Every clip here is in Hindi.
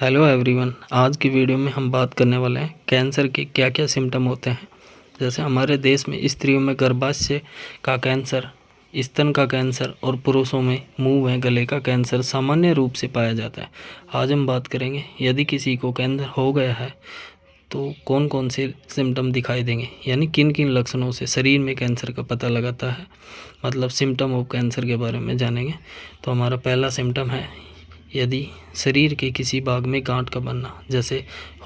Hello everyone. आज की वीडियो में हम बात करने वाले हैं कैंसर के क्या क्या सिम्टम होते हैं। जैसे हमारे देश में स्त्रियों में गर्भाशय का कैंसर, स्तन का कैंसर और पुरुषों में मुंह व गले का कैंसर सामान्य रूप से पाया जाता है। आज हम बात करेंगे यदि किसी को कैंसर हो गया है तो कौन कौन से सिम्टम दिखाई देंगे, यानी किन किन लक्षणों से शरीर में कैंसर का पता लगाता है, मतलब सिम्टम ऑफ कैंसर के बारे में जानेंगे। तो हमारा पहला सिम्टम है यदि शरीर के किसी भाग में गांठ का बनना, जैसे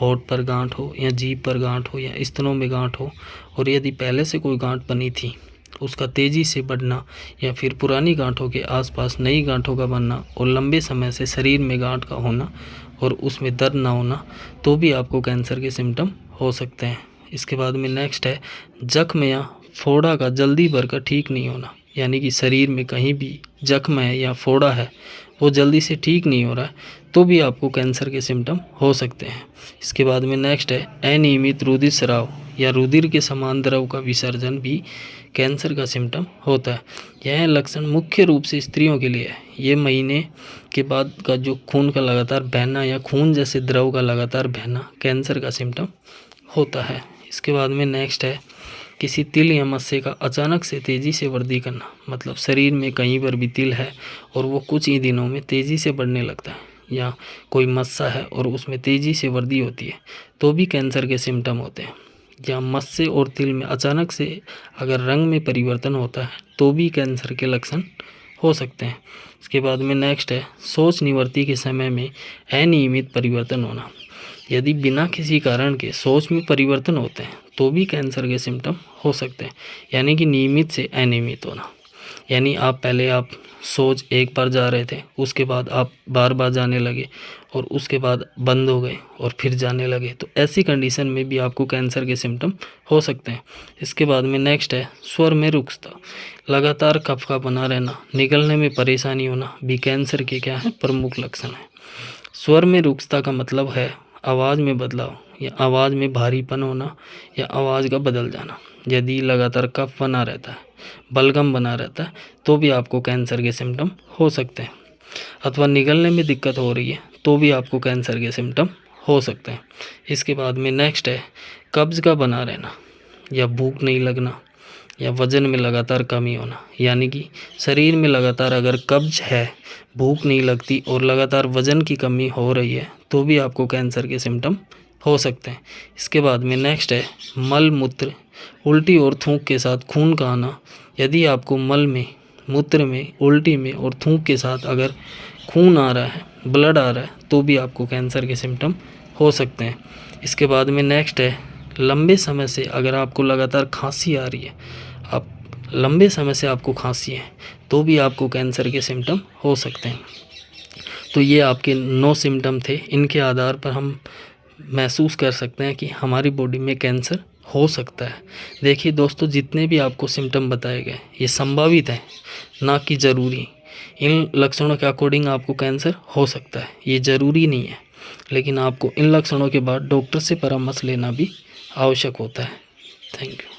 होठ पर गांठ हो या जीभ पर गांठ हो या स्तनों में गांठ हो, और यदि पहले से कोई गांठ बनी थी उसका तेज़ी से बढ़ना, या फिर पुरानी गांठों के आसपास नई गांठों का बनना और लंबे समय से शरीर में गांठ का होना और उसमें दर्द ना होना, तो भी आपको कैंसर के सिम्टम हो सकते हैं। इसके बाद में नेक्स्ट है जख्म या फोड़ा का जल्दी भरकर ठीक नहीं होना, यानी कि शरीर में कहीं भी जख्म है या फोड़ा है वो जल्दी से ठीक नहीं हो रहा है, तो भी आपको कैंसर के सिम्टम हो सकते हैं। इसके बाद में नेक्स्ट है अनियमित रुधिर स्राव या रुधिर के समान द्रव का विसर्जन भी कैंसर का सिम्टम होता है। यह लक्षण मुख्य रूप से स्त्रियों के लिए है। ये महीने के बाद का जो खून का लगातार बहना या खून जैसे द्रव का लगातार बहना कैंसर का सिम्टम होता है। इसके बाद में नेक्स्ट है किसी तिल या मस्से का अचानक से तेज़ी से वृद्धि करना, मतलब शरीर में कहीं पर भी तिल है और वो कुछ ही दिनों में तेज़ी से बढ़ने लगता है, या कोई मस्सा है और उसमें तेज़ी से वृद्धि होती है, तो भी कैंसर के सिम्टम होते हैं। या मस्से और तिल में अचानक से अगर रंग में परिवर्तन होता है तो भी कैंसर के लक्षण हो सकते हैं। इसके बाद में नेक्स्ट है सोच निवृत्ति के समय में अनियमित परिवर्तन होना। यदि बिना किसी कारण के सोच में परिवर्तन होते हैं तो भी कैंसर के सिम्टम हो सकते हैं, यानी कि नियमित से अनियमित होना, यानी पहले आप सोच एक बार जा रहे थे, उसके बाद आप बार बार जाने लगे और उसके बाद बंद हो गए और फिर जाने लगे, तो ऐसी कंडीशन में भी आपको कैंसर के सिम्टम हो सकते हैं। इसके बाद में नेक्स्ट है स्वर में रुक्षता, लगातार कफ का बना रहना, निकलने में परेशानी होना भी कैंसर के क्या है प्रमुख लक्षण है। स्वर में रुक्षता का मतलब है आवाज़ में बदलाव या आवाज़ में भारीपन होना या आवाज़ का बदल जाना। यदि लगातार कफ बना रहता है, बलगम बना रहता है, तो भी आपको कैंसर के सिम्टम हो सकते हैं। अथवा निगलने में दिक्कत हो रही है तो भी आपको कैंसर के सिम्टम हो सकते हैं। इसके बाद में नेक्स्ट है कब्ज़ का बना रहना या भूख नहीं लगना या वज़न में लगातार कमी होना, यानी कि शरीर में लगातार अगर कब्ज है, भूख नहीं लगती और लगातार वज़न की कमी हो रही है, तो भी आपको कैंसर के सिम्टम हो सकते हैं। इसके बाद में नेक्स्ट है मल मूत्र, उल्टी और थूक के साथ खून का आना। यदि आपको मल में, मूत्र में, उल्टी में और थूक के साथ अगर खून आ रहा है, ब्लड आ रहा है, तो भी आपको कैंसर के सिम्टम हो सकते हैं। इसके बाद में नेक्स्ट है लंबे समय से अगर आपको लगातार खांसी आ रही है, आप लंबे समय से आपको खांसी है, तो भी आपको कैंसर के सिम्टम हो सकते हैं। तो ये आपके 9 सिम्टम थे। इनके आधार पर हम महसूस कर सकते हैं कि हमारी बॉडी में कैंसर हो सकता है। देखिए दोस्तों, जितने भी आपको सिम्टम बताए गए ये संभावित है, ना कि ज़रूरी। इन लक्षणों के अकॉर्डिंग आपको कैंसर हो सकता है, ये ज़रूरी नहीं है, लेकिन आपको इन लक्षणों के बाद डॉक्टर से परामर्श लेना भी आवश्यक होता है। Thank you.